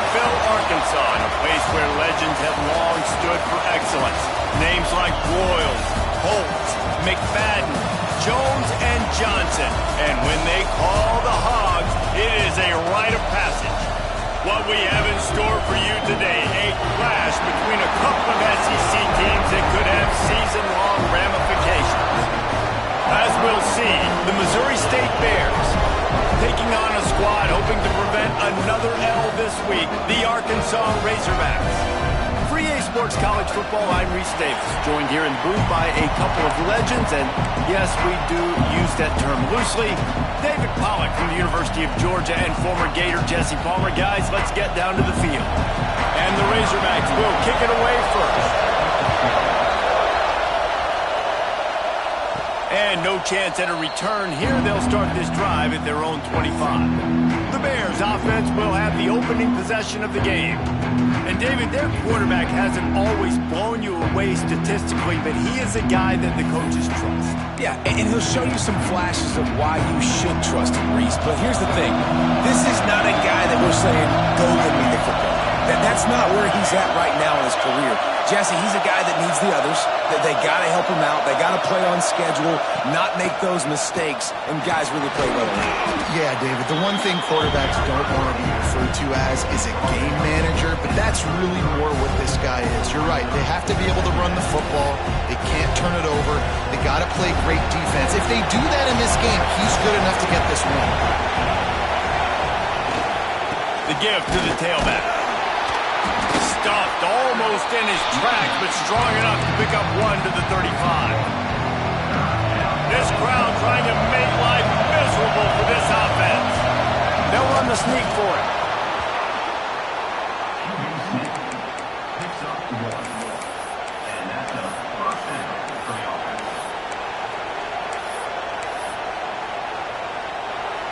Starkville, Arkansas, a place where legends have long stood for excellence. Names like Broyles, Holtz, McFadden, Jones, and Johnson. And when they call the Hogs, it is a rite of passage. What we have in store for you today, a clash between a couple of SEC teams that could have season-long ramifications. As we'll see, the Missouri State Bears taking on a squad hoping to prevent another L this week, the Arkansas Razorbacks. For EA Sports College Football, I'm Reese Davis, joined here in the booth by a couple of legends, and yes, we do use that term loosely. David Pollack from the University of Georgia and former Gator Jesse Palmer. Guys, let's get down to the field. And the Razorbacks will kick it away first. And no chance at a return here. They'll start this drive at their own 25. The Bears offense will have the opening possession of the game. And David, their quarterback hasn't always blown you away statistically, but he is a guy that the coaches trust. Yeah, and he'll show you some flashes of why you should trust him, Reese. But here's the thing. This is not a guy that we're saying, go give me the football. That's not where he's at right now in his career. Jesse, he's a guy that needs the others. They got to help him out. They got to play on schedule, not make those mistakes, and guys really play well. Yeah, David, the one thing quarterbacks don't want to be referred to as is a game manager, but that's really more what this guy is. You're right. They have to be able to run the football. They can't turn it over. They got to play great defense. If they do that in this game, he's good enough to get this win. The give to the tailback. Stuffed almost in his tracks, but strong enough to pick up one to the 35. This crowd trying to make life miserable for this offense. They'll run the sneak for it.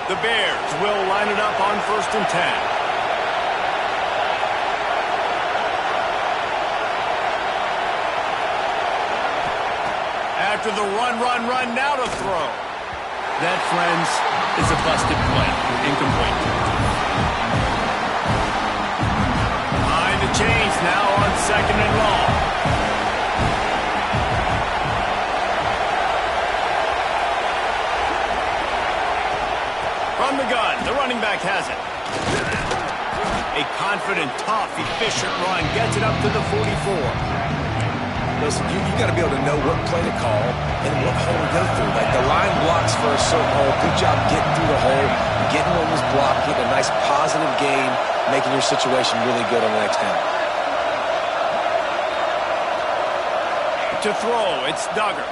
The Bears will line it up on 1st and 10. After the run, now to throw. That, friends, is a busted play. Incomplete. Behind the chains now on 2nd and long. From the gun, the running back has it. A confident, tough, efficient run gets it up to the 44. Listen, you got to be able to know what play to call and what hole to go through. Like the line blocks for a certain hole. Good job getting through the hole, getting what was blocked, getting a nice positive gain, making your situation really good on the next down. To throw, it's Duggar.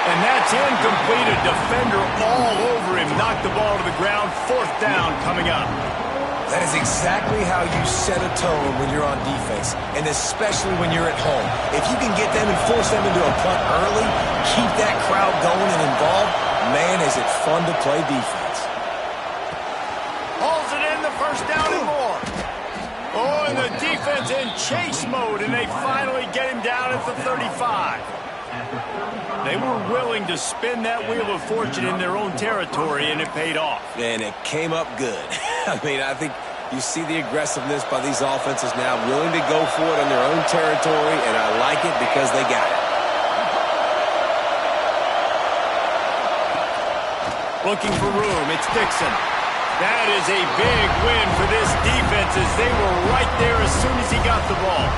And that's incomplete. A defender all over him. Knocked the ball to the ground. 4th down coming up. That is exactly how you set a tone when you're on defense, and especially when you're at home. If you can get them and force them into a punt early, keep that crowd going and involved, man, is it fun to play defense. Hauls it in, the 1st down and more. Oh, and the defense in chase mode, and they finally get him down at the 35. They were willing to spin that wheel of fortune in their own territory, and it paid off. And it came up good. I mean, I think you see the aggressiveness by these offenses now, willing to go for it in their own territory, and I like it because they got it. Looking for room, it's Dixon. That is a big win for this defense as they were right there as soon as he got the ball.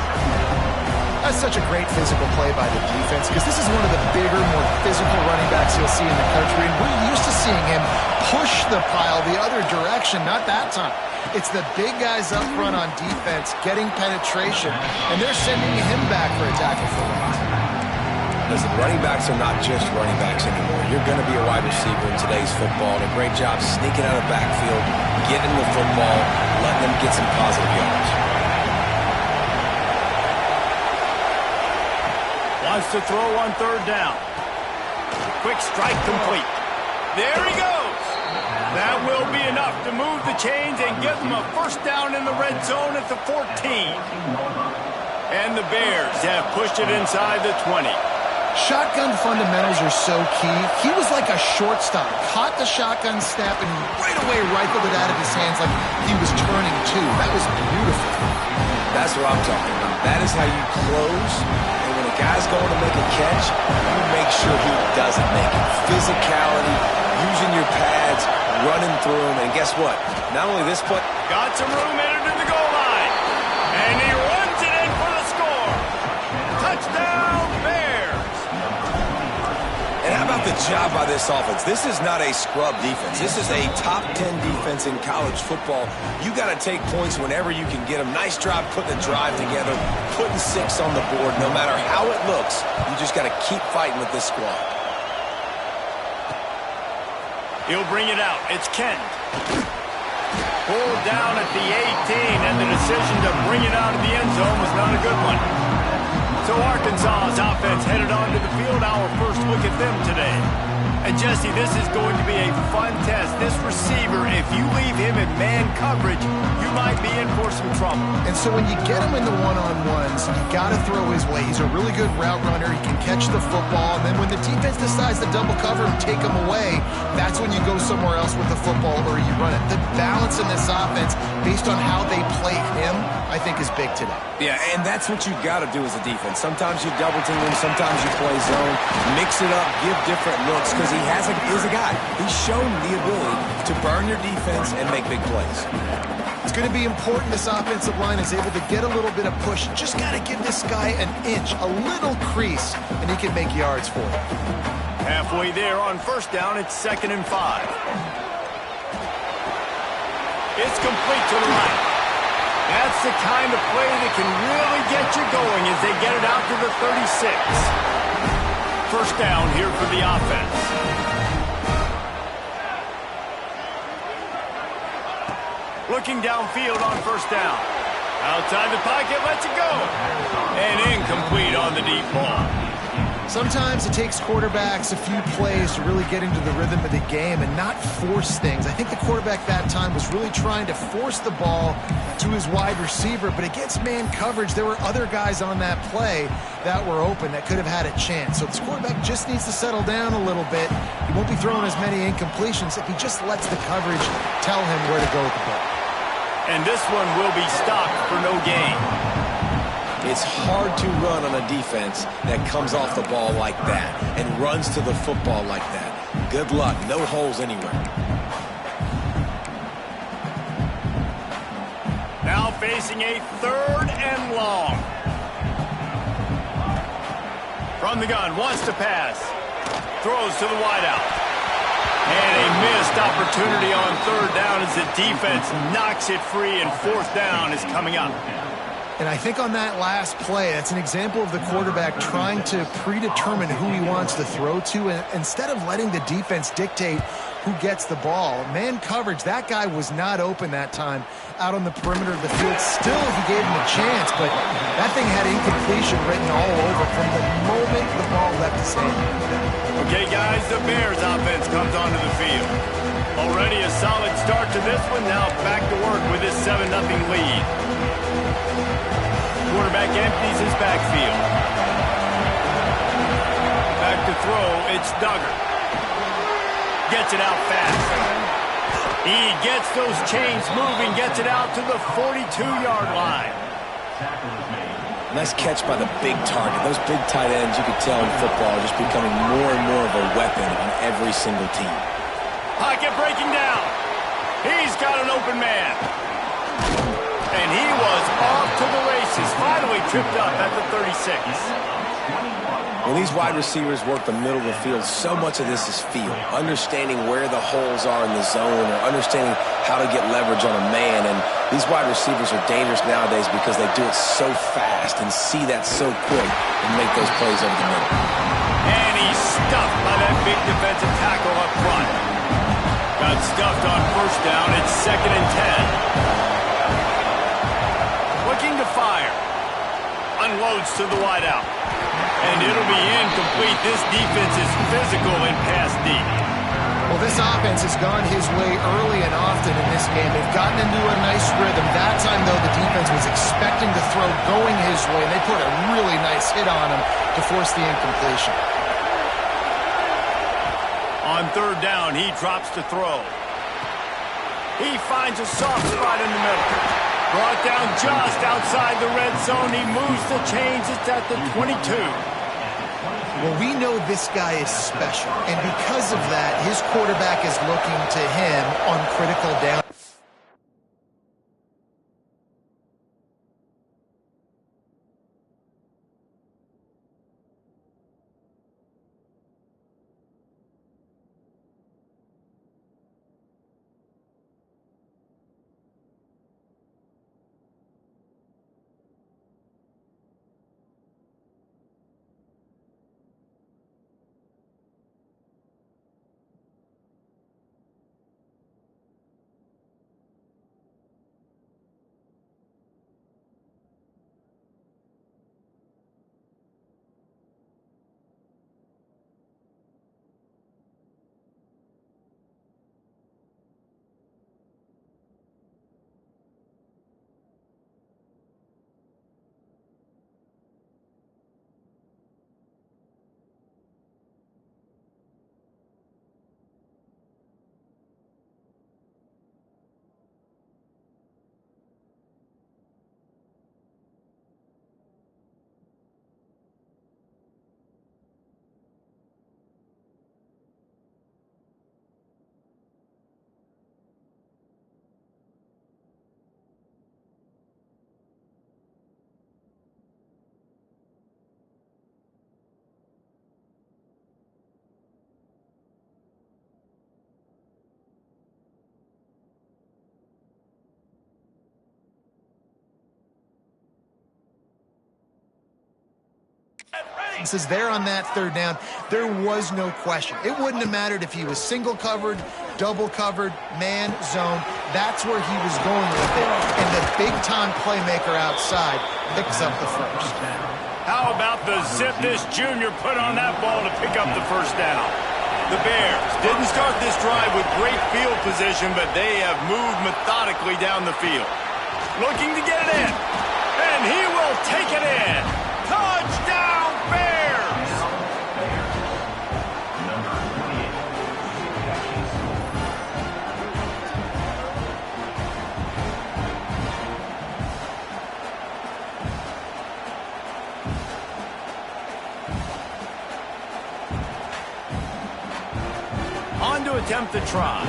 That's such a great physical play by the defense because this is one of the bigger, more physical running backs you'll see in the country, and we're used to seeing him push the pile the other direction, not that time. It's the big guys up front on defense getting penetration, and they're sending him back for a tackle for loss. Listen, running backs are not just running backs anymore. You're going to be a wide receiver in today's football, and a great job sneaking out of the backfield, getting the football, letting them get some positive yards. Wants to throw on 3rd down. Quick strike complete. There he goes. That will be enough to move the chains and give them a 1st down in the red zone at the 14. And the Bears have pushed it inside the 20. Shotgun fundamentals are so key. He was like a shortstop. Caught the shotgun snap and right away rifled it out of his hands like he was turning two. That was beautiful. That's what I'm talking about. That is how you close. And when a guy's going to make a catch, you make sure he doesn't make it. Physicality, using your pads, running through them. And guess what? Not only this play. Got some room entered to the goal line. And he runs it in for the score. Touchdown, Bears. And how about the job by this offense? This is not a scrub defense. This is a top 10 defense in college football. You got to take points whenever you can get them. Nice job putting the drive together, putting 6 on the board. No matter how it looks, you just got to keep fighting with this squad. He'll bring it out. It's Kent. Pulled down at the 18, and the decision to bring it out of the end zone was not a good one. So Arkansas's offense headed onto the field. Our first look at them today. And Jesse, this is going to be a fun test. This receiver, if you leave him in man coverage, you might be in for some trouble. And so when you get him in the one-on-ones, you got to throw his way. He's a really good route runner. He can catch the football. And then when the defense decides to double cover and take him away, that's when you go somewhere else with the football or you run it. The balance in this offense, based on how they play him, I think is big today. Yeah, and that's what you got to do as a defense. Sometimes you double team him, sometimes you play zone, mix it up, give different looks, because he's a guy. He's shown the ability to burn your defense and make big plays. It's going to be important this offensive line is able to get a little bit of push. Just got to give this guy an inch, a little crease, and he can make yards for it. Halfway there on first down, it's 2nd and 5. It's complete to the right. That's the kind of play that can really get you going as they get it out to the 36. First down here for the offense. Looking downfield on first down. Outside the pocket, lets it go. And incomplete on the deep ball. Sometimes it takes quarterbacks a few plays to really get into the rhythm of the game and not force things. I think the quarterback that time was really trying to force the ball to his wide receiver, but against man coverage, there were other guys on that play that were open that could have had a chance. So this quarterback just needs to settle down a little bit. He won't be throwing as many incompletions if he just lets the coverage tell him where to go with the ball. And this one will be stopped for no gain. It's hard to run on a defense that comes off the ball like that and runs to the football like that. Good luck. No holes anywhere. Now facing a 3rd and long. From the gun, wants to pass. Throws to the wideout. And a missed opportunity on 3rd down as the defense knocks it free, and 4th down is coming up. And I think on that last play, that's an example of the quarterback trying to predetermine who he wants to throw to, and instead of letting the defense dictate who gets the ball. Man coverage, that guy was not open that time out on the perimeter of the field. Still, he gave him a chance, but that thing had incompletion written all over from the moment the ball left his hand. Okay, guys, the Bears offense comes onto the field. Already a solid start to this one. Now back to work with this 7-0 lead. Quarterback empties his backfield. Back to throw, it's Duggar. Gets it out fast. He gets those chains moving, gets it out to the 42-yard line. Nice catch by the big target. Those big tight ends, you could tell in football, are just becoming more and more of a weapon on every single team. Pocket breaking down. He's got an open man. And he was off to the races. Finally tripped up at the 36. When these wide receivers work the middle of the field, so much of this is feel. Understanding where the holes are in the zone or understanding how to get leverage on a man. And these wide receivers are dangerous nowadays because they do it so fast and see that so quick and make those plays over the middle. And he's stuffed by that big defensive tackle up front. Got stuffed on first down. It's 2nd and 10. Looking to fire. Unloads to the wideout. And it'll be incomplete. This defense is physical and pass deep. Well, Well, this offense has gone his way early and often in this game. They've gotten into a nice rhythm. That time, though, the defense was expecting to throw going his way, and they put a really nice hit on him to force the incompletion. On third down, he drops to throw. He finds a soft spot in the middle. Brought down just outside the red zone. He moves the chains. It's at the 22. Well, we know this guy is special, and because of that, his quarterback is looking to him on critical down. Is there on that third down. There was no question. It wouldn't have mattered if he was single covered, double covered, man, zone. That's where he was going with it. And the big-time playmaker outside picks up the first. How about the zip this junior put on that ball to pick up the first down? The Bears didn't start this drive with great field position, but they have moved methodically down the field. Looking to get it in. And he will take it in. Touchdown, Bears! On to attempt the try.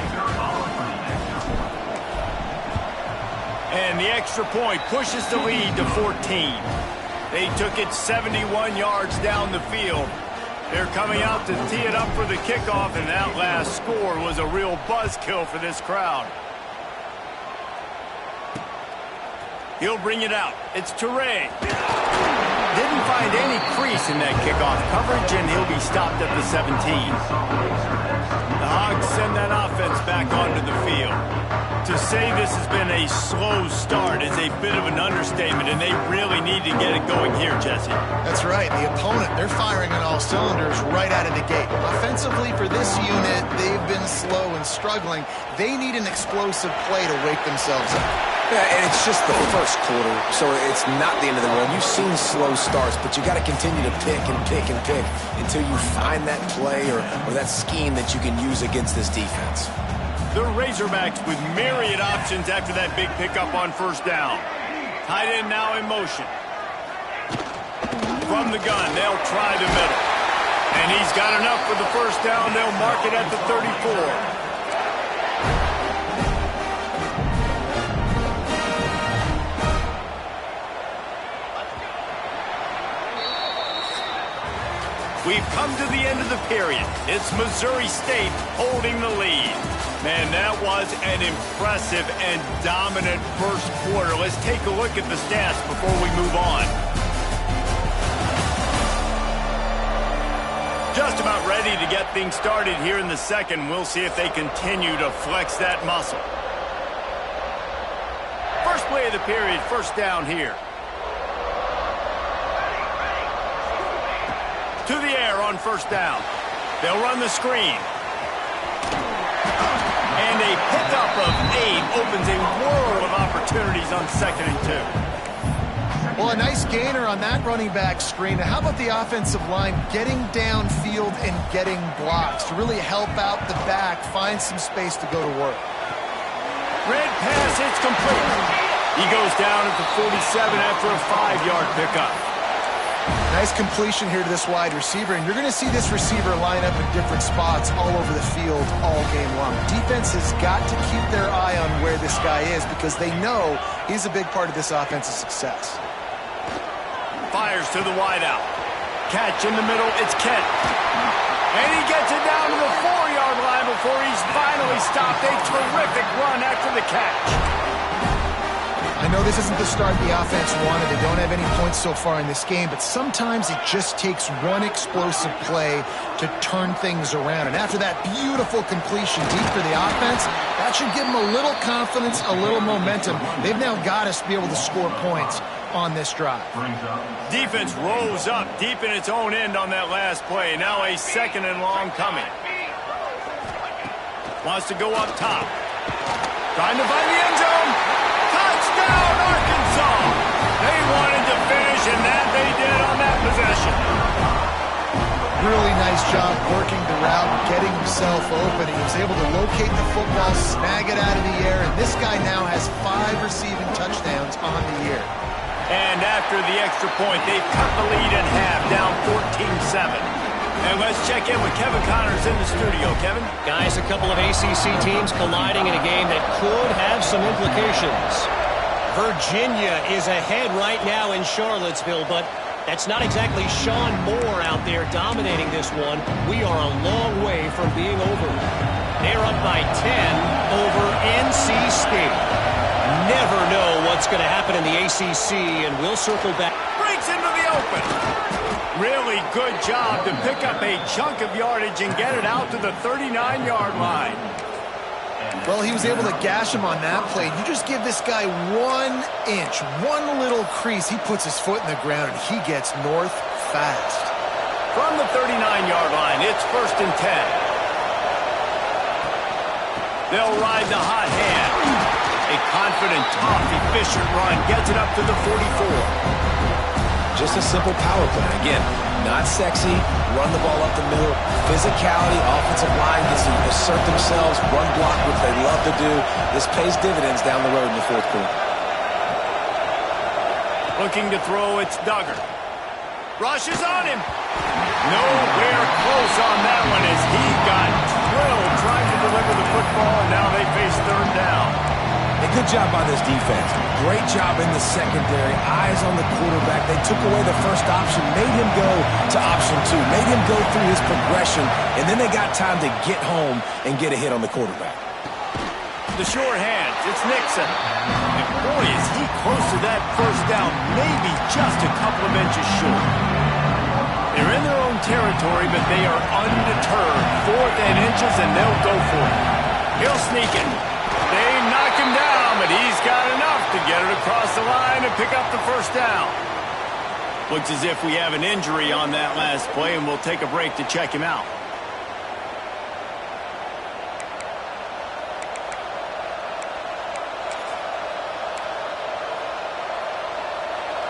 And the extra point pushes the lead to 14. They took it 71 yards down the field. They're coming out to tee it up for the kickoff, and that last score was a real buzzkill for this crowd. He'll bring it out. It's Toure. Didn't find any crease in that kickoff coverage, and he'll be stopped at the 17. The Hogs send that offense back onto the field. To say this has been a slow start is a bit of an understatement, and they really need to get it going here, Jesse. That's right. The opponent, they're firing on all cylinders right out of the gate. Offensively, for this unit, they've been slow and struggling. They need an explosive play to wake themselves up. Yeah, and it's just the first quarter, so it's not the end of the world. You've seen slow starts, but you got to continue to pick and pick and pick until you find that play or that scheme that you can use against this defense. The Razorbacks with myriad options after that big pickup on first down. Tight end now in motion. From the gun, they'll try the middle. And he's got enough for the first down. They'll mark it at the 34. We've come to the end of the period. It's Missouri State holding the lead. Man, that was an impressive and dominant first quarter. Let's take a look at the stats before we move on. Just about ready to get things started here in the second. We'll see if they continue to flex that muscle. First play of the period, first down here. To the air on first down. They'll run the screen. of 8 opens a world of opportunities on 2nd and 2. Well, a nice gainer on that running back screen. How about the offensive line getting downfield and getting blocks to really help out the back, find some space to go to work? Red pass, it's complete. He goes down at the 47 after a 5-yard pickup. Nice completion here to this wide receiver, and you're going to see this receiver line up in different spots all over the field all game long. Defense has got to keep their eye on where this guy is because they know he's a big part of this offense's success. Fires to the wideout. Catch in the middle, it's Kent. And he gets it down to the 4-yard line before he's finally stopped. A terrific run after the catch. I know this isn't the start the offense wanted. They don't have any points so far in this game, but sometimes it just takes one explosive play to turn things around. And after that beautiful completion deep for the offense, that should give them a little confidence, a little momentum. They've now got us to be able to score points on this drive. Defense rose up deep in its own end on that last play. Now a 2nd and long coming. Wants to go up top. Trying to find the end zone. Touchdown, Arkansas! They wanted to finish, and that they did on that possession. Really nice job working the route, getting himself open. He was able to locate the football, snag it out of the air, and this guy now has 5 receiving touchdowns on the year. And after the extra point, they've cut the lead in half, down 14-7. And let's check in with Kevin Connors in the studio. Kevin? Guys, a couple of ACC teams colliding in a game that could have some implications. Virginia is ahead right now in Charlottesville, but that's not exactly Sean Moore out there dominating this one. We are a long way from being over. They're up by 10 over NC State. Never know what's going to happen in the ACC, and we'll circle back. Breaks into the open. Really good job to pick up a chunk of yardage and get it out to the 39-yard line. Well, he was able to gash him on that play. You just give this guy 1 inch, one little crease, he puts his foot in the ground, and he gets north fast. From the 39-yard line, it's 1st and 10. They'll ride the hot hand. A confident, tough, efficient run gets it up to the 44. Just a simple power play. Again, not sexy, run the ball up the middle, physicality, offensive line gets to assert themselves, run block, which they love to do. This pays dividends down the road in the 4th quarter. Looking to throw, it's Duggar. Rushes on him. Nowhere close on that one as he got drilled trying to deliver the football, and now they face 3rd down. A good job by this defense. Great job in the secondary. Eyes on the quarterback. They took away the first option, made him go to option 2, made him go through his progression, and then they got time to get home and get a hit on the quarterback. The short hands, it's Nixon. And boy, is he close to that first down, maybe just a couple of inches short. They're in their own territory, but they are undeterred. 4th and inches, and they'll go for it. He'll sneak it. They knock him down, but he's got enough to get it across the line and pick up the first down. Looks as if we have an injury on that last play, and we'll take a break to check him out.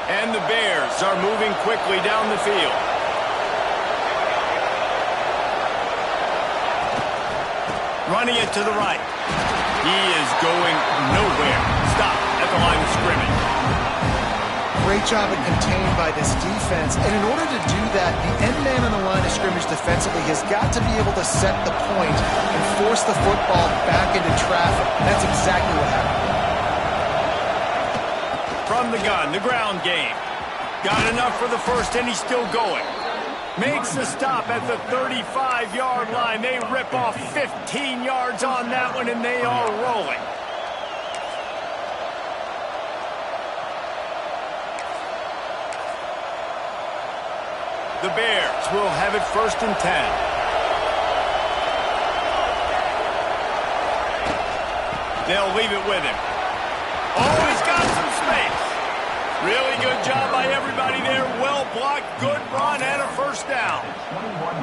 And the Bears are moving quickly down the field. Running it to the right. He is going nowhere. Stop at the line of scrimmage. Great job at contained by this defense. And in order to do that, the end man on the line of scrimmage defensively has got to be able to set the point and force the football back into traffic. That's exactly what happened. From the gun, the ground game. Got enough for the first, and he's still going. Makes the stop at the 35-yard line. They rip off 15 yards on that one, and they are rolling. The Bears will have it 1st and 10. They'll leave it with him. Oh, he's got some space. Really good job by everybody there. Well blocked, good run, and a first down.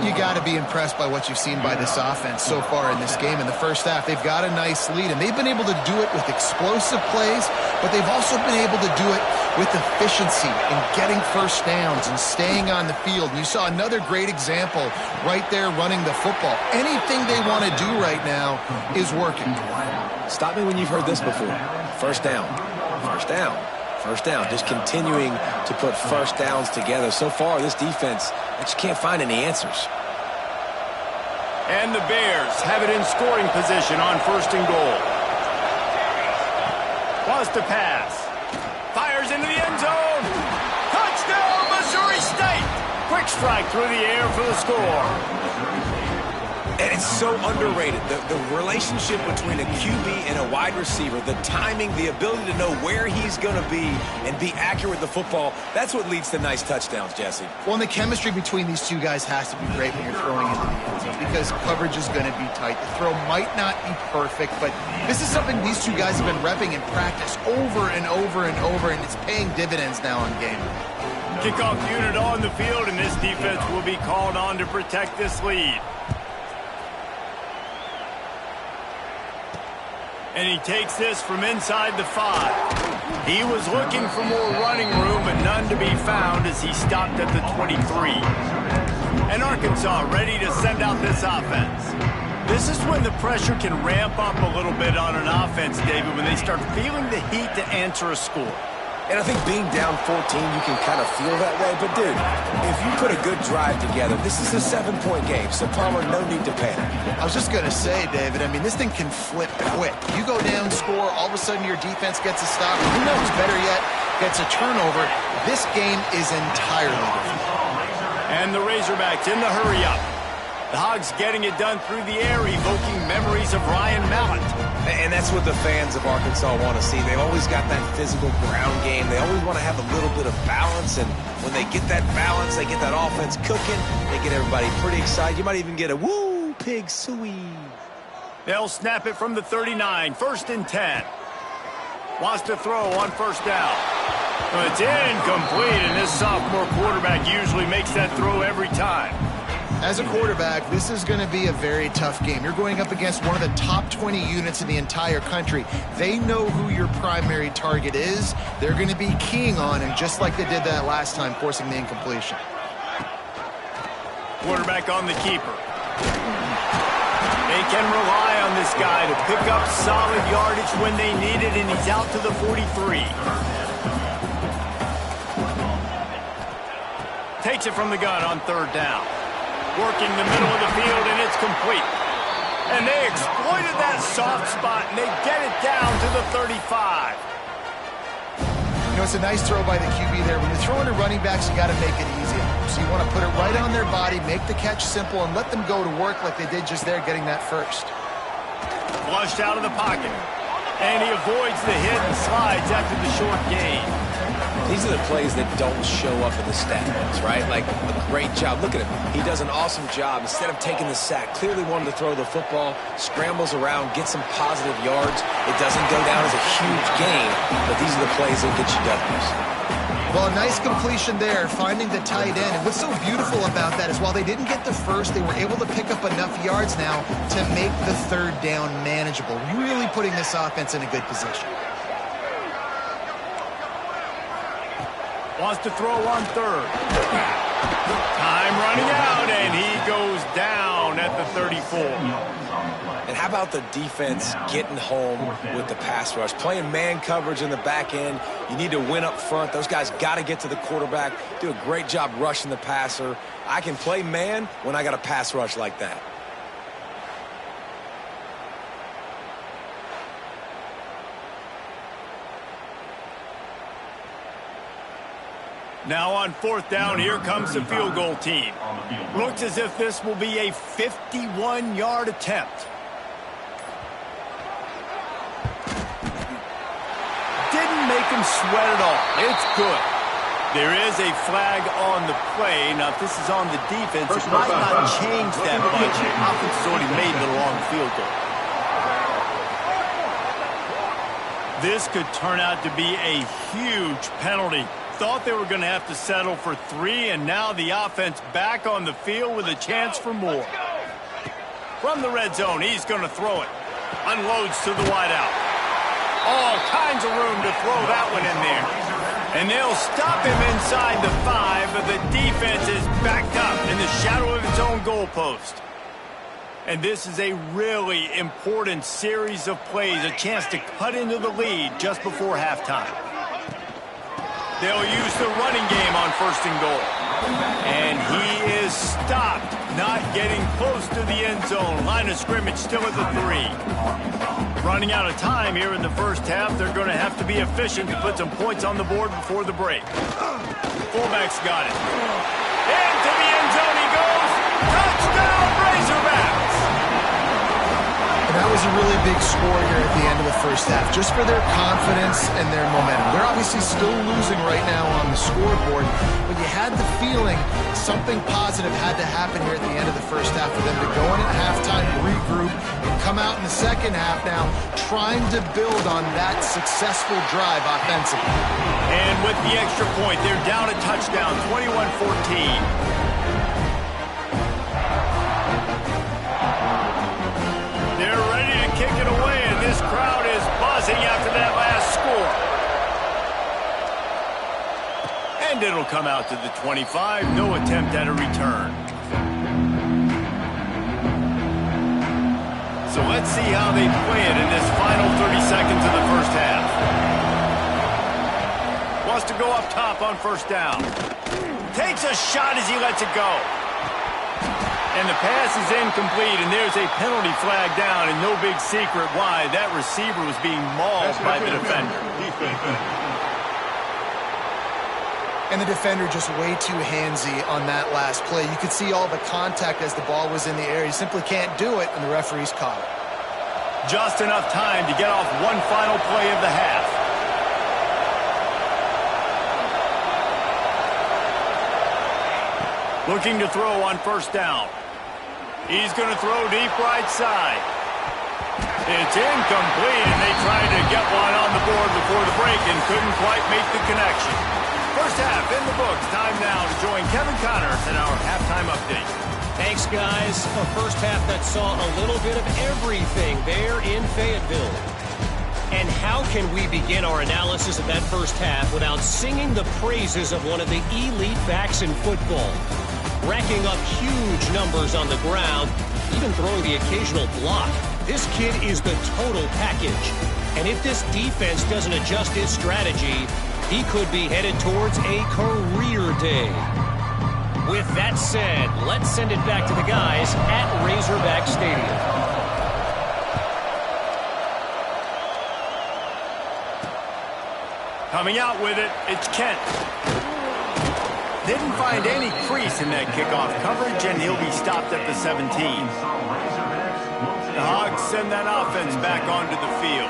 You got to be impressed by what you've seen by this offense so far in this game. In the first half, they've got a nice lead, and they've been able to do it with explosive plays, but they've also been able to do it with efficiency and getting first downs and staying on the field. And you saw another great example right there running the football. Anything they want to do right now is working. Stop me when you've heard this before. First down, first down, first down. Just continuing to put first downs together. So far, this defense, I just can't find any answers. And the Bears have it in scoring position on first and goal. Wants to pass. Fires into the end zone. Touchdown, Missouri State. Quick strike through the air for the score. And it's so underrated. The relationship between a QB and a wide receiver, the timing, the ability to know where he's going to be and be accurate with the football, that's what leads to nice touchdowns, Jesse. Well, and the chemistry between these two guys has to be great when you're throwing into the end zone because coverage is going to be tight. The throw might not be perfect, but this is something these two guys have been repping in practice over and over and over, and it's paying dividends now in game. Kickoff unit on the field, and this defense will be called on to protect this lead. And he takes this from inside the 5. He was looking for more running room, but none to be found as he stopped at the 23. And Arkansas ready to send out this offense. This is when the pressure can ramp up a little bit on an offense, David, when they start feeling the heat to answer a score. And I think being down 14, you can kind of feel that way. But, dude, if you put a good drive together, this is a 7-point game. So, Palmer, no need to panic. I was just going to say, David, I mean, this thing can flip quick. You go down, score, all of a sudden your defense gets a stop. Who knows, better yet, gets a turnover. This game is entirely different. And the Razorbacks in the hurry-up. The Hogs getting it done through the air, evoking memories of Ryan Mallett. And that's what the fans of Arkansas want to see. They've always got that physical ground game. They always want to have a little bit of balance. And when they get that balance, they get that offense cooking, they get everybody pretty excited. You might even get a woo, pig suey. They'll snap it from the 39, first and 10. Wants to throw on first down. Well, it's incomplete, and this sophomore quarterback usually makes that throw every time. As a quarterback, this is going to be a very tough game. You're going up against one of the top 20 units in the entire country. They know who your primary target is. They're going to be keying on him, just like they did that last time, forcing the incompletion. Quarterback on the keeper. They can rely on this guy to pick up solid yardage when they need it, and he's out to the 43. Takes it from the gun on third down. Working the middle of the field, and it's complete. And they exploited that soft spot, and they get it down to the 35. You know, it's a nice throw by the QB there. When you're throwing to running backs, you got to make it easy. So you want to put it right on their body, make the catch simple, and let them go to work like they did just there, getting that first. Flushed out of the pocket. And he avoids the hit and slides after the short gain. These are the plays that don't show up in the stat books, right? Like a great job. Look at him. He does an awesome job. Instead of taking the sack, clearly wanted to throw the football, scrambles around, get some positive yards. It doesn't go down as a huge gain, but these are the plays that get you W's. Well, a nice completion there, finding the tight end. And what's so beautiful about that is while they didn't get the first, they were able to pick up enough yards now to make the third down manageable, really putting this offense in a good position. Wants to throw on third. Time running out, and he goes down at the 34. And how about the defense getting home with the pass rush? Playing man coverage in the back end. You need to win up front. Those guys got to get to the quarterback, do a great job rushing the passer. I can play man when I got a pass rush like that. Now on fourth down, here comes the field goal team. Looks as if this will be a 51-yard attempt. Didn't make him sweat at all. It's good. There is a flag on the play. Now, if this is on the defense, it might not change that much. The offense has already made the long field goal. This could turn out to be a huge penalty. Thought they were going to have to settle for 3, and now the offense back on the field with a chance for more. From the red zone, he's going to throw it. Unloads to the wideout. All kinds of room to throw that one in there. And they'll stop him inside the 5, but the defense is backed up in the shadow of its own goalpost. And this is a really important series of plays, a chance to cut into the lead just before halftime. They'll use the running game on 1st and goal. And he is stopped, not getting close to the end zone. Line of scrimmage still at the 3. Running out of time here in the first half. They're going to have to be efficient to put some points on the board before the break. Fullback's got it. Into the end zone he goes. Touchdown, Razorbacks! And that was a really big score here at the end of the first half, just for their confidence and their momentum. They're obviously still losing right now on the scoreboard, but you had the feeling something positive had to happen here at the end of the first half for them to go in at halftime, regroup, and come out in the second half now trying to build on that successful drive offensively. And with the extra point, they're down a touchdown, 21-14. Kick it away, and this crowd is buzzing after that last score. And it'll come out to the 25. No attempt at a return. So let's see how they play it in this final 30 seconds of the first half. Wants to go up top on 1st down. Takes a shot as he lets it go. And the pass is incomplete, and there's a penalty flag down, and no big secret why. That receiver was being mauled by the defender. And the defender just way too handsy on that last play. You could see all the contact as the ball was in the air. You simply can't do it, and the referees caught it. Just enough time to get off one final play of the half. Looking to throw on 1st down. He's going to throw deep right side. It's incomplete, and they tried to get one on the board before the break and couldn't quite make the connection. First half in the books. Time now to join Kevin Connors in our halftime update. Thanks, guys. A first half that saw a little bit of everything there in Fayetteville. And how can we begin our analysis of that first half without singing the praises of one of the elite backs in football? Racking up huge numbers on the ground, even throwing the occasional block. This kid is the total package. And if this defense doesn't adjust its strategy, he could be headed towards a career day. With that said, let's send it back to the guys at Razorback Stadium. Coming out with it, it's Kent. Didn't find any crease in that kickoff coverage, and he'll be stopped at the 17. The Hogs send that offense back onto the field.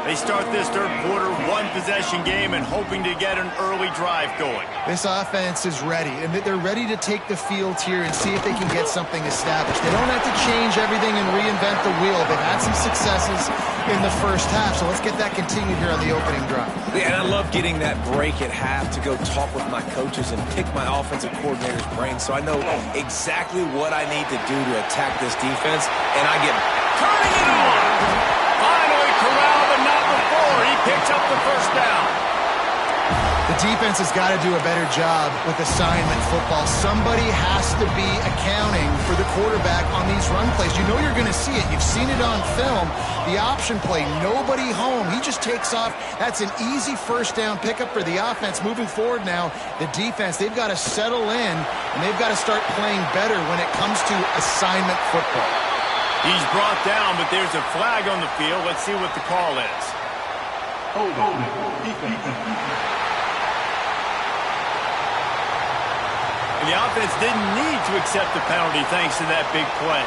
They start this third quarter one-possession game and hoping to get an early drive going. This offense is ready, and they're ready to take the field here and see if they can get something established. They don't have to change everything and reinvent the wheel. They've had some successes in the first half, so let's get that continued here on the opening drive. Yeah, and I love getting that break at half to go talk with my coaches and pick my offensive coordinator's brain so I know exactly what I need to do to attack this defense, and I get turning it on. Finally corralled, but not before. He picks up the 1st down. The defense has got to do a better job with assignment football. Somebody has to be accounting for the quarterback on these run plays. You know you're going to see it. You've seen it on film. The option play, nobody home. He just takes off. That's an easy 1st down pickup for the offense. Moving forward now, the defense, they've got to settle in, and they've got to start playing better when it comes to assignment football. He's brought down, but there's a flag on the field. Let's see what the call is. And the offense didn't need to accept the penalty thanks to that big play.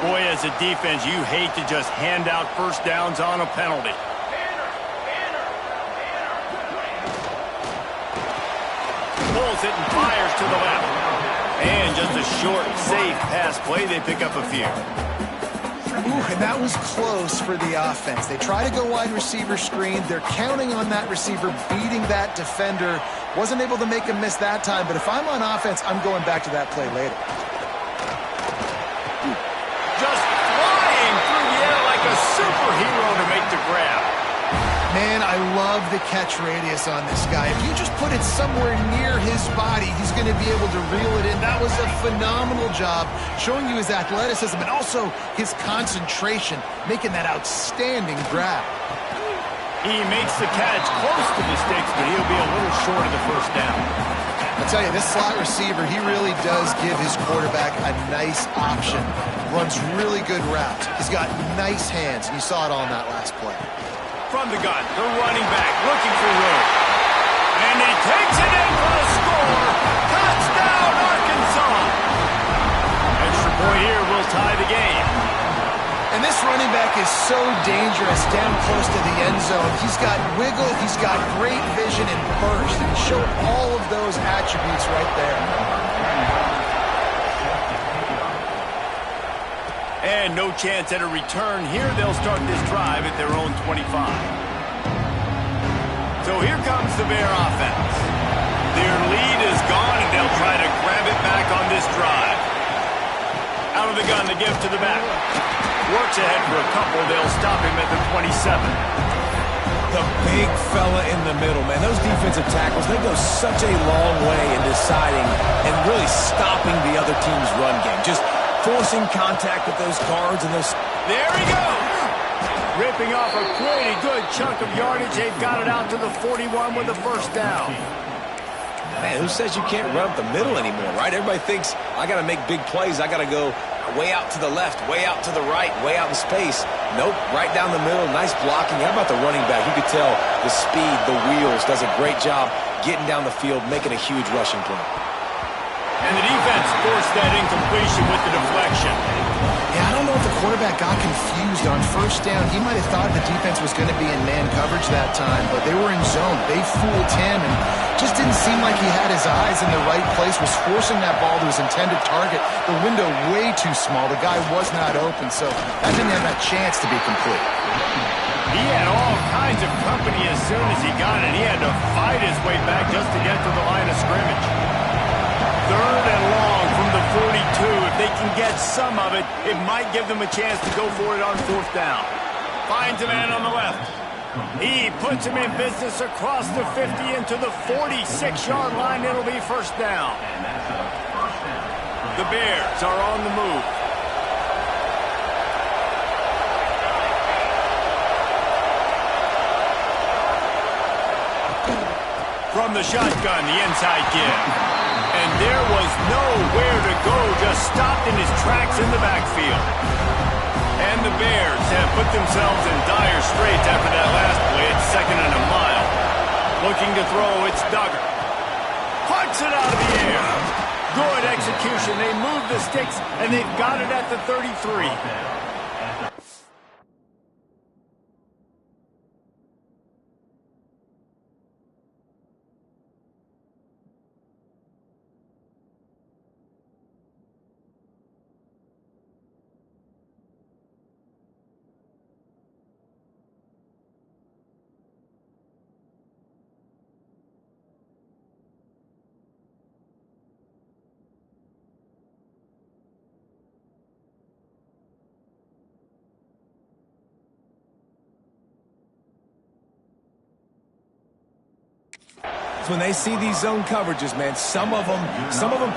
Boy, as a defense, you hate to just hand out 1st downs on a penalty. Pulls it and fires to the left. And just a short, safe pass play. They pick up a few. Ooh, and that was close for the offense. They try to go wide receiver screen. They're counting on that receiver beating that defender. Wasn't able to make him miss that time, but if I'm on offense, I'm going back to that play later. Just flying through the air like a superhero to make the grab. Man, I love the catch radius on this guy. If you just put it somewhere near his body, he's going to be able to reel it in. That was a phenomenal job showing you his athleticism and also his concentration, making that outstanding grab. He makes the catch close to the sticks, but he'll be a little short of the first down. I'll tell you, this slot receiver, he really does give his quarterback a nice option. Runs really good routes. He's got nice hands, and you saw it all in that last play. From the gun, the running back looking for room. And he takes it in for a score. Touchdown, Arkansas. Extra point here will tie the game. And this running back is so dangerous down close to the end zone. He's got wiggle, he's got great vision and burst, and he showed all of those attributes right there. And no chance at a return here. They'll start this drive at their own 25. So here comes the Bear offense. Their lead is gone, and they'll try to grab it back on this drive. Out of the gun, the give to the back. Works ahead for a couple. They'll stop him at the 27. The big fella in the middle, man. Those defensive tackles, they go such a long way in deciding and really stopping the other team's run game. Just forcing contact with those guards and those... There he goes! Ripping off a pretty good chunk of yardage. They've got it out to the 41 with the first down. Man, who says you can't run up the middle anymore, right? Everybody thinks, I got to make big plays. I got to go way out to the left, way out to the right, way out in space. Nope, right down the middle. Nice blocking. How about the running back? You could tell the speed, the wheels, does a great job getting down the field, making a huge rushing play. And the defense forced that incompletion with the deflection. Yeah, I don't know if the quarterback got confused on first down. He might have thought the defense was going to be in man coverage that time, but they were in zone. They fooled him and just didn't seem like he had his eyes in the right place, was forcing that ball to his intended target. The window way too small. The guy was not open, so that didn't have that chance to be complete. He had all kinds of company as soon as he got it. He had to fight his way back just to get to the line of scrimmage. Third and long from the 42. If they can get some of it, it might give them a chance to go for it on fourth down. Finds a man on the left. He puts him in business across the 50 into the 46-yard line. It'll be first down. The Bears are on the move. From the shotgun, the inside give. And there was nowhere to go, just stopped in his tracks in the backfield. And the Bears have put themselves in dire straits after that last play. It's 2nd and a mile. Looking to throw, it's Duggar. Puts it out of the air. Good execution. They move the sticks, and they've got it at the 33. When they see these zone coverages, man, some of them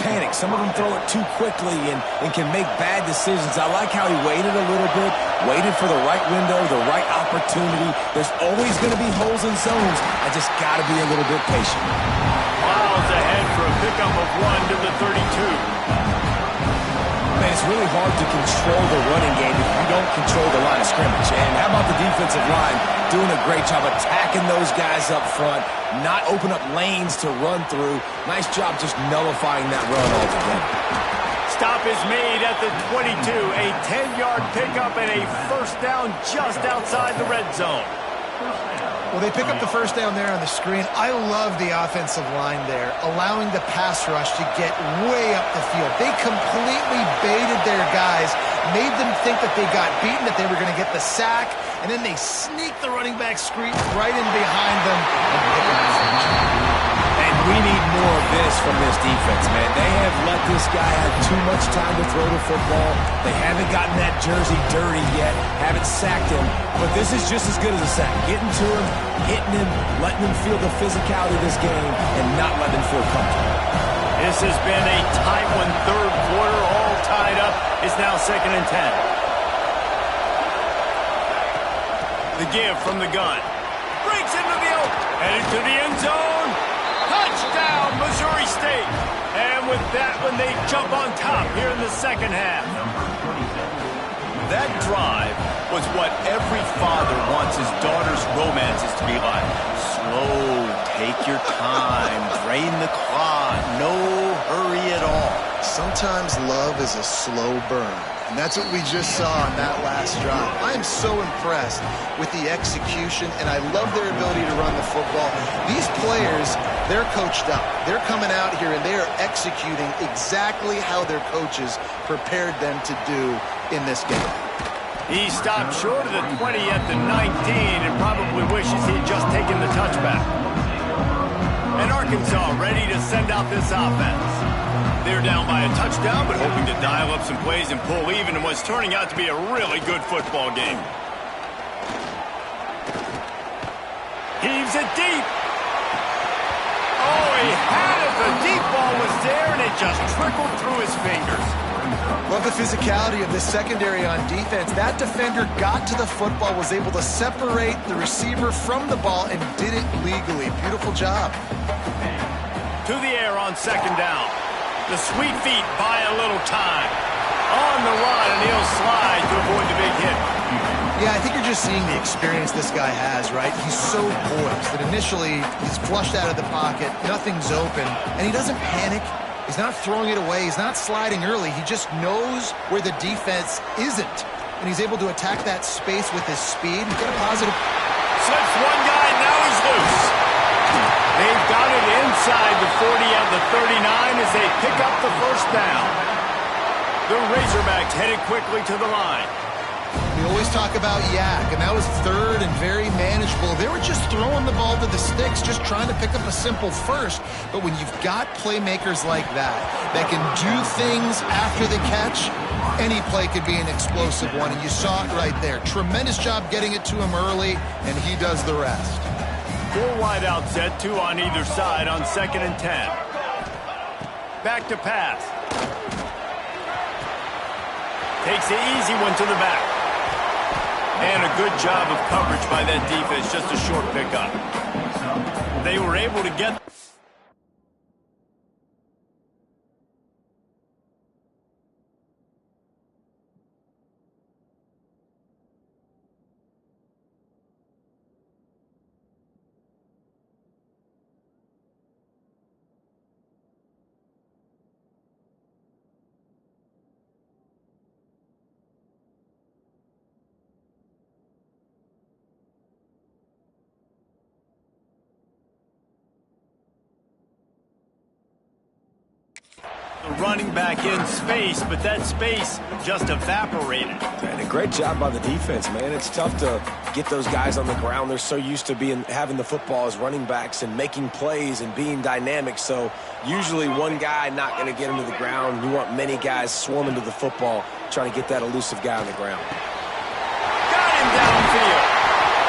panic. Some of them throw it too quickly and can make bad decisions. I like how he waited a little bit, waited for the right window, the right opportunity. There's always going to be holes in zones. I just got to be a little bit patient. Miles ahead for a pickup of 1 to the 32. Man, it's really hard to control the running game if you don't control the line of scrimmage. And how about the defensive line doing a great job attacking those guys up front, not open up lanes to run through. Nice job just nullifying that run altogether. Stop is made at the 22. A 10-yard pickup and a first down just outside the red zone. Well, they pick up the first down there on the screen. I love the offensive line there, allowing the pass rush to get way up the field. They completely baited their guys, made them think that they got beaten, that they were going to get the sack, and then they sneak the running back screen right in behind them. And we need more of this from this defense, man. They have let this guy have too much time to throw the football. They haven't gotten that jersey dirty yet, haven't sacked him, but this is just as good as a sack. Getting to him, hitting him, letting him feel the physicality of this game, and not letting him feel comfortable. This has been a tight one, third quarter, all tied up. It's now 2nd and 10. The give from the gun. Breaks into the open. Headed to the end zone. Touchdown, Missouri State. And with that one, they jump on top here in the second half. That drive was what every father wants his daughter's romances to be like. Slow, take your time, drain the clock, no hurry at all. Sometimes love is a slow burn, and that's what we just saw on that last drive. I am so impressed with the execution, and I love their ability to run the football. These players, they're coached up. They're coming out here, and they are executing exactly how their coaches prepared them to do in this game. He stopped short of the 20 at the 19 and probably wishes he had just taken the touchback. And Arkansas ready to send out this offense. They're down by a touchdown, but hoping to dial up some plays and pull even in what's turning out to be a really good football game. Heaves it deep. Oh, he had it. The deep ball was there, and it just trickled through his fingers. Love the physicality of this secondary on defense. That defender got to the football, was able to separate the receiver from the ball, and did it legally. Beautiful job. To the air on 2nd down. The sweet feet buy a little time. On the run, and he'll slide to avoid the big hit. Yeah, I think you're just seeing the experience this guy has, right? He's so poised that initially he's flushed out of the pocket, nothing's open, and he doesn't panic. He's not throwing it away. He's not sliding early. He just knows where the defense isn't, and he's able to attack that space with his speed. Get a positive. Slips one guy, now he's loose. They've got it inside the 40 at the 39 as they pick up the first down. The Razorbacks headed quickly to the line. We always talk about Yak, and that was 3rd and very manageable. They were just throwing the ball to the sticks, just trying to pick up a simple first. But when you've got playmakers like that can do things after the catch, any play could be an explosive one, and you saw it right there. Tremendous job getting it to him early, and he does the rest. 4 wide out set, 2 on either side on 2nd and 10. Back to pass. Takes the easy one to the back. And a good job of coverage by that defense, just a short pickup. They were able to get... running back in space, but that space just evaporated. And a great job by the defense, man. It's tough to get those guys on the ground. They're so used to having the football as running backs and making plays and being dynamic. So usually one guy not going to get him to the ground. You want many guys swarming to the football, trying to get that elusive guy on the ground. Got him downfield.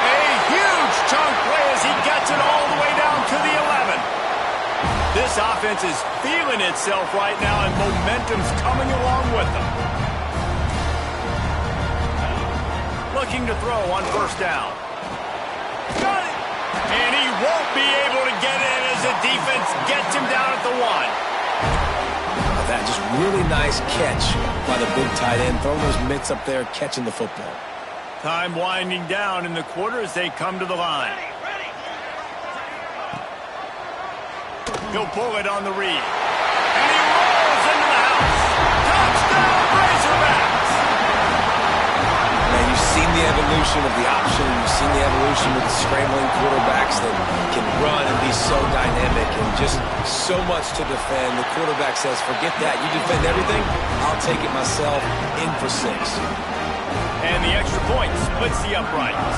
A huge chunk play as he gets it all the way down to the 11. This offense is feeling itself right now, and momentum's coming along with them. Looking to throw on 1st down. Got it! And he won't be able to get in as the defense gets him down at the 1. That just really nice catch by the big tight end, throwing those mitts up there, catching the football. Time winding down in the quarter as they come to the line. He'll pull it on the read. And he rolls into the house. Touchdown, Razorbacks! Man, you've seen the evolution evolution of the option. You've seen the evolution with the scrambling quarterbacks that can run and be so dynamic and just so much to defend. The quarterback says, forget that. You defend everything, I'll take it myself. In for 6. And the extra point splits the uprights.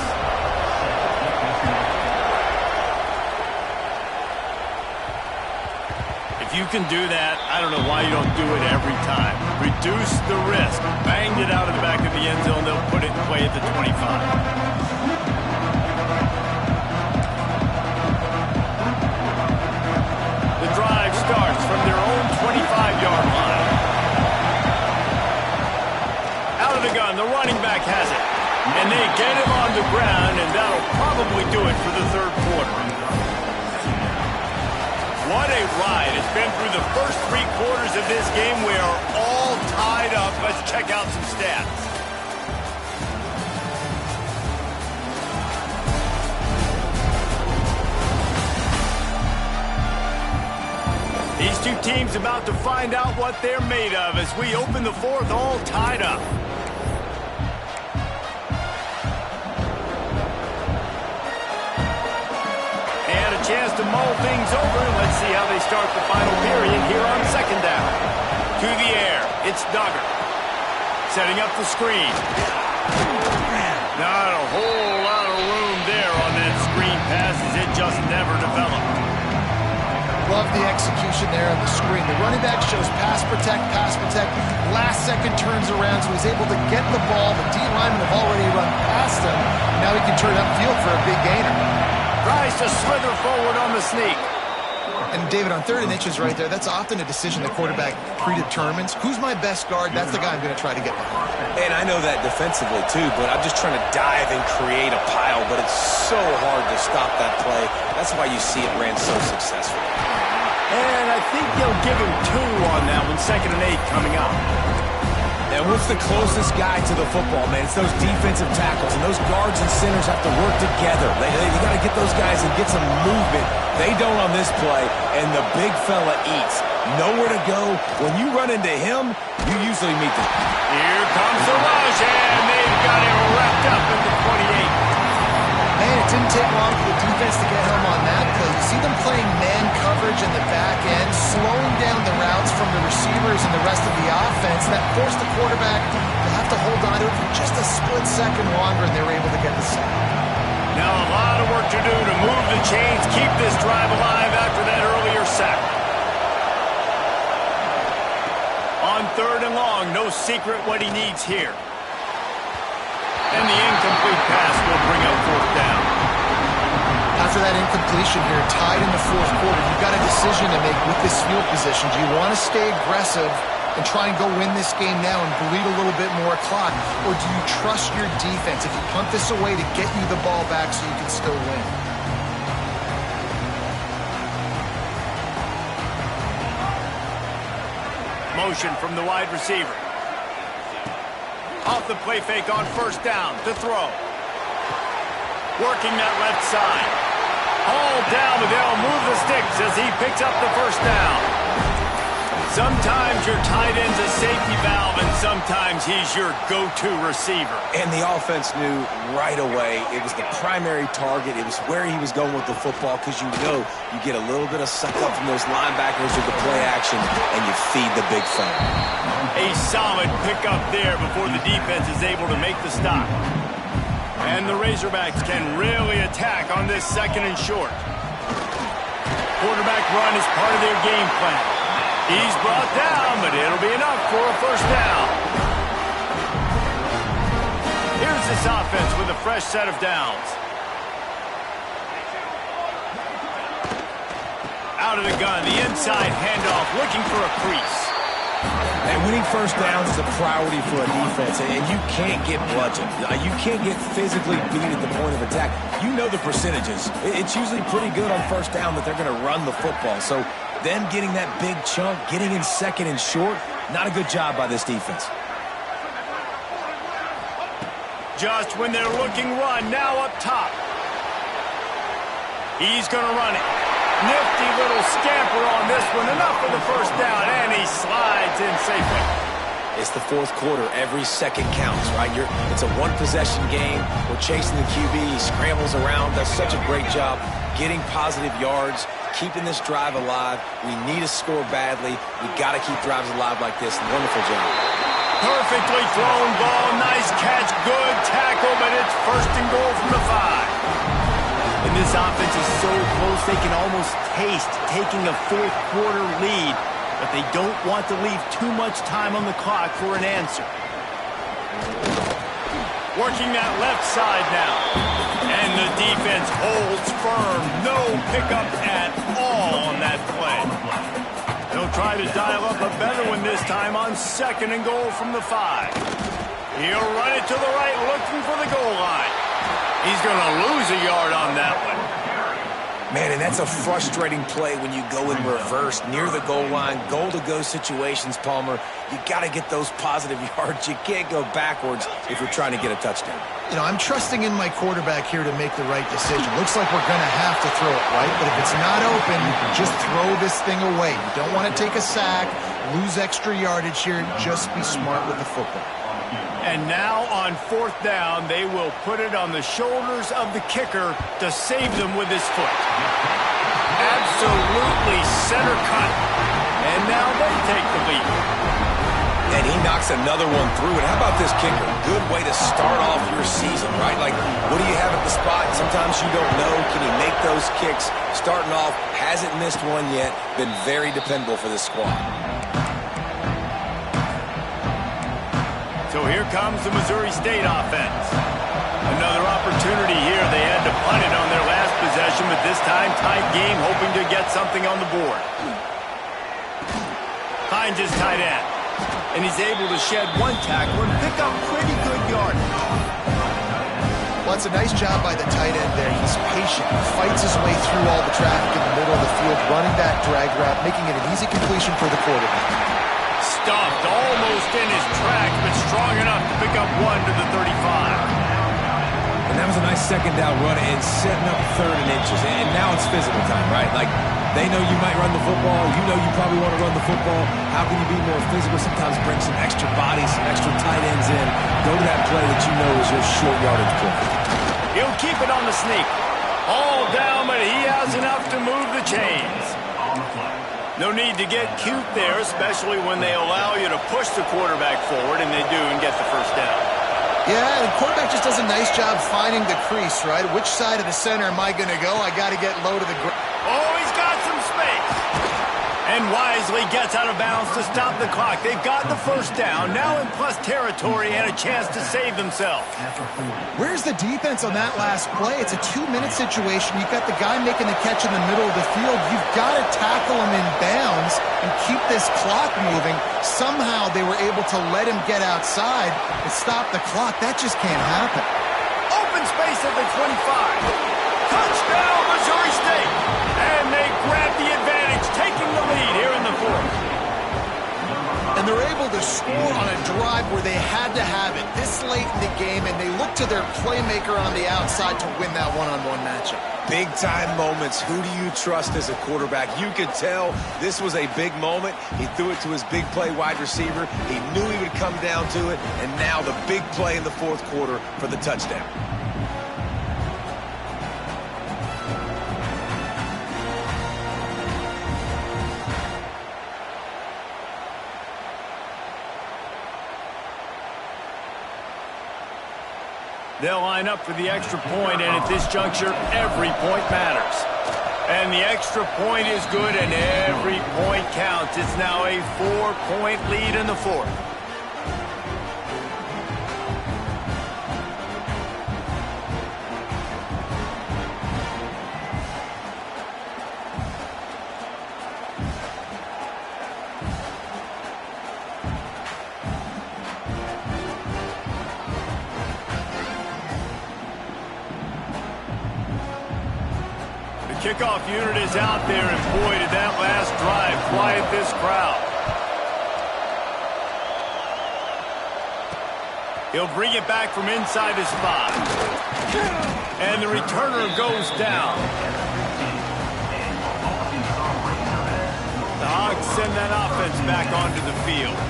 If you can do that, I don't know why you don't do it every time. Reduce the risk. Banged it out of the back of the end zone. They'll put it in play at the 25. The drive starts from their own 25-yard line. Out of the gun, the running back has it. And they get him on the ground, and that'll probably do it for the third quarter. What a ride. It's been through the first 3 quarters of this game. We are all tied up. Let's check out some stats. These two teams about to find out what they're made of as we open the fourth all tied up. Chance to mull things over, and let's see how they start the final period here on second down. To the air, it's Duggar. Setting up the screen. Not a whole lot of room there on that screen pass as it just never developed. Love the execution there on the screen. The running back shows pass protect, last second turns around, so he's able to get the ball. The D linemen have already run past him. Now he can turn upfield for a big gainer. Tries to slither forward on the sneak. And David, on 3rd and inches right there, that's often a decision the quarterback predetermines. Who's my best guard? That's the guy I'm going to try to get behind. And I know that defensively too, but I'm just trying to dive and create a pile, but it's so hard to stop that play. That's why you see it ran so successful. And I think they'll give him 2 on that one. 2nd and 8 coming up. And what's the closest guy to the football, man? It's those defensive tackles, and those guards and centers have to work together. You got to get those guys and get some movement. They don't on this play, and the big fella eats. Nowhere to go. When you run into him, you usually meet them. Here comes the rush, and they've got him wrapped up at the 28. Man, it didn't take long for the defense to get home on that play. You see them playing man coverage in the back end, slowing down the routes from the receivers and the rest of the offense. That forced the quarterback to have to hold on to it for just a split second longer, and they were able to get the sack. Now a lot of work to do to move the chains, keep this drive alive after that earlier sack. On 3rd and long, no secret what he needs here. And the incomplete pass will bring up 4th down. After that incompletion here, tied in the 4th quarter, you've got a decision to make with this field position. Do you want to stay aggressive and try and go win this game now and bleed a little bit more clock? Or do you trust your defense if you punt this away to get you the ball back so you can still win? Motion from the wide receiver. Off the play fake on 1st down to throw. Working that left side. Hauled down, but they'll move the sticks as he picks up the 1st down. Sometimes your tight end's a safety valve, and sometimes he's your go-to receiver. And the offense knew right away it was the primary target. It was where he was going with the football, because you know you get a little bit of suck up from those linebackers with the play action, and you feed the big fella. A solid pickup there before the defense is able to make the stop. And the Razorbacks can really attack on this 2nd and short. Quarterback run is part of their game plan. He's brought down, but it'll be enough for a 1st down. Here's this offense with a fresh set of downs. Out of the gun, the inside handoff, looking for a crease. And winning 1st downs is a priority for a defense, and you can't get bludgeoned. You can't get physically beat at the point of attack. You know the percentages. It's usually pretty good on 1st down that they're going to run the football. So them getting that big chunk, getting in 2nd and short, not a good job by this defense. Just when they're looking run, now up top. He's going to run it. Nifty little scamper on this one. Enough for the 1st down, and he slides in safely. It's the fourth quarter. Every second counts, right? It's a one-possession game. We're chasing the QB. He scrambles around, does such a great job getting positive yards, keeping this drive alive. We need to score badly. We got to keep drives alive like this. Wonderful job. Perfectly thrown ball. Nice catch. Good tackle, but it's first and goal from the 5. And this offense is so close they can almost taste taking a fourth quarter lead, but they don't want to leave too much time on the clock for an answer. Working that left side now. And the defense holds firm. No pickup at all on that play. They'll try to dial up a better one this time on second and goal from the 5. He'll run it to the right, looking for the goal line. He's going to lose a yard on that one. Man, and that's a frustrating play when you go in reverse near the goal line, goal-to-go situations, Palmer. You got to get those positive yards. You can't go backwards if you're trying to get a touchdown. You know, I'm trusting in my quarterback here to make the right decision. Looks like we're going to have to throw it, right? But if it's not open, just throw this thing away. You don't want to take a sack, lose extra yardage here. Just be smart with the football. And now on fourth down, they will put it on the shoulders of the kicker to save them with his foot. Absolutely center cut. And now they take the lead. And he knocks another one through. And how about this kicker? Good way to start off your season, right? Like, what do you have at the spot? Sometimes you don't know. Can he make those kicks? Starting off, hasn't missed one yet. Been very dependable for this squad. So here comes the Missouri State offense. Another opportunity here. They had to punt it on their last possession, but this time tight game, hoping to get something on the board. Hines is tight end, and he's able to shed one tackle and pick up pretty good yardage. Well, it's a nice job by the tight end there. He's patient. He fights his way through all the traffic in the middle of the field, running that drag route, making it an easy completion for the quarterback. Stuffed almost in his tracks, but strong enough to pick up one to the 35. And that was a nice second down run and setting up third and inches. And now it's physical time, right? Like, they know you might run the football. You know you probably want to run the football. How can you be more physical? Sometimes bring some extra bodies, some extra tight ends in. Go to that play that you know is your short yardage play. He'll keep it on the sneak. All down, but he has enough to move the chains. No need to get cute there, especially when they allow you to push the quarterback forward, and they do, and get the first down. Yeah, the quarterback just does a nice job finding the crease, right? Which side of the center am I going to go? I got to get low to the ground. Oh, he's got some space. And wisely gets out of bounds to stop the clock. They've got the first down, now in plus territory, and a chance to save themselves. Where's the defense on that last play? It's a 2-minute situation. You've got the guy making the catch in the middle of the field. You've got to tackle him in bounds and keep this clock moving. Somehow they were able to let him get outside and stop the clock. That just can't happen. Open space at the 25. Touchdown, Missouri State. And they grab the advantage, taking the lead here in the fourth. And they're able to score on a drive where they had to have it this late in the game, and they look to their playmaker on the outside to win that one-on-one matchup. Big-time moments. Who do you trust as a quarterback? You could tell this was a big moment. He threw it to his big play wide receiver. He knew he would come down to it, and now the big play in the fourth quarter for the touchdown. They'll line up for the extra point, and at this juncture, every point matters. And the extra point is good, and every point counts. It's now a 4-point lead in the fourth. Kickoff unit is out there, and boy, did that last drive quiet this crowd. He'll bring it back from inside his 5. And the returner goes down. The Hogs send that offense back onto the field.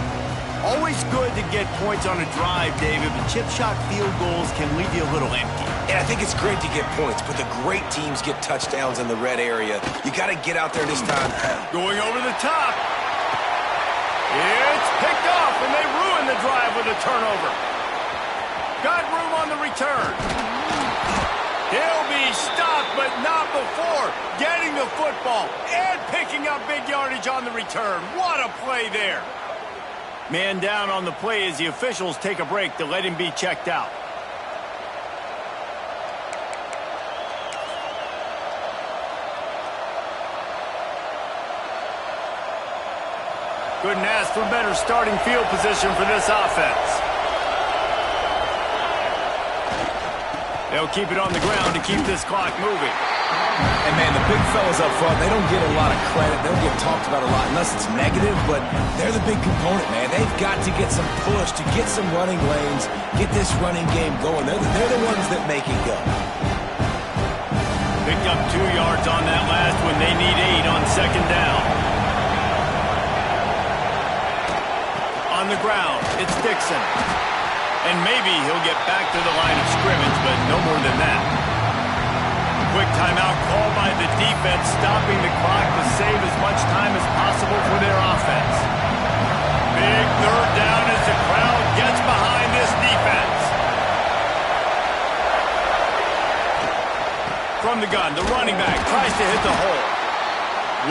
Always good to get points on a drive, David, but chip shot field goals can leave you a little empty. And I think it's great to get points, but the great teams get touchdowns in the red area. You got to get out there this time. Going over the top. It's picked off, and they ruin the drive with a turnover. Got room on the return. He'll be stopped, but not before getting the football and picking up big yardage on the return. What a play there. Man down on the play as the officials take a break to let him be checked out. Couldn't ask for better starting field position for this offense. They'll keep it on the ground to keep this clock moving. And, man, the big fellas up front, they don't get a lot of credit. They don't get talked about a lot unless it's negative, but they're the big component, man. They've got to get some push, to get some running lanes, get this running game going. They're the ones that make it go. Picked up 2 yards on that last one. They need 8 on second down. On the ground, it's Dixon. And maybe he'll get back to the line of scrimmage, but no more than that. Quick timeout called by the defense, stopping the clock to save as much time as possible for their offense. Big third down as the crowd gets behind this defense. From the gun, the running back tries to hit the hole.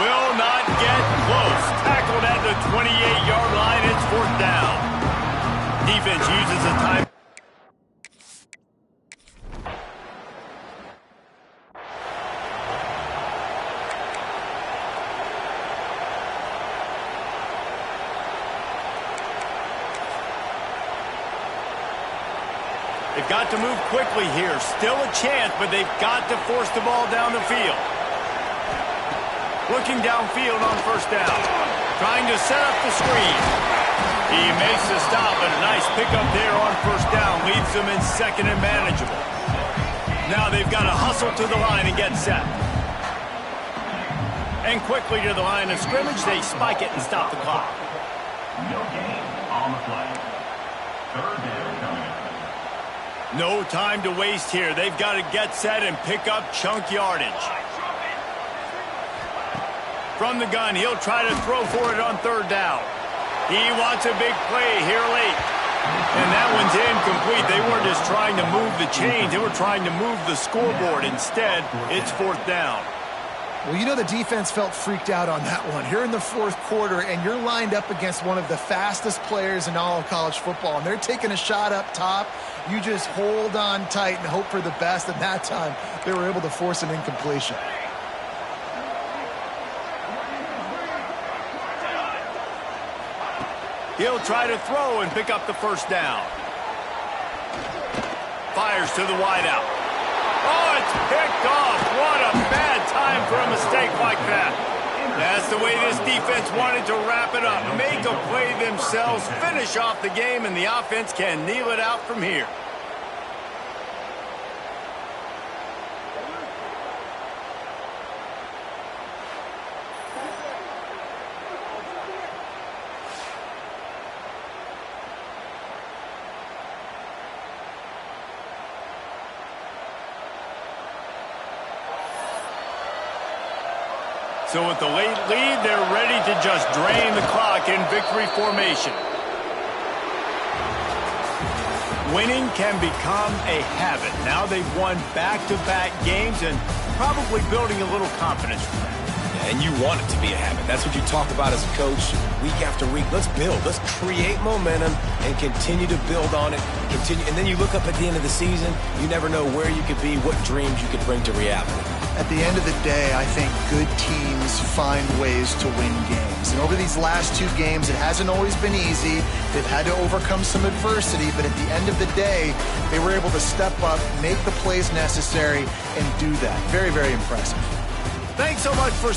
Will not get close. Tackled at the 28-yard line. It's 4th down. Defense uses a time. They've got to move quickly here. Still a chance, but they've got to force the ball down the field. Looking downfield on 1st down. Trying to set up the screen. He makes the stop, but a nice pickup there on 1st down. Leaves them in 2nd and manageable. Now they've got to hustle to the line and get set. And quickly to the line of scrimmage, they spike it and stop the clock. No gain on the play. 3rd down coming up. No time to waste here. They've got to get set and pick up chunk yardage. From the gun, he'll try to throw for it on 3rd down. He wants a big play here late. And that one's incomplete. They weren't just trying to move the chains. They were trying to move the scoreboard. Instead, it's 4th down. Well, you know the defense felt freaked out on that one. Here in the 4th quarter, and you're lined up against one of the fastest players in all of college football, and they're taking a shot up top. You just hold on tight and hope for the best, and that time they were able to force an incompletion. He'll try to throw and pick up the 1st down. Fires to the wideout. Oh, it's picked off. What a bad time for a mistake like that. That's the way this defense wanted to wrap it up. Make a play themselves, finish off the game, and the offense can kneel it out from here. So with the late lead, they're ready to just drain the clock in victory formation. Winning can become a habit. Now they've won back-to-back games and probably building a little confidence from that. And you want it to be a habit. That's what you talk about as a coach week after week. Let's build. Let's create momentum and continue to build on it. And then you look up at the end of the season, you never know where you could be, what dreams you could bring to reality. At the end of the day, I think good teams find ways to win games. And over these last 2 games, it hasn't always been easy. They've had to overcome some adversity, but at the end of the day, they were able to step up, make the plays necessary, and do that. Very, very impressive. Thanks so much for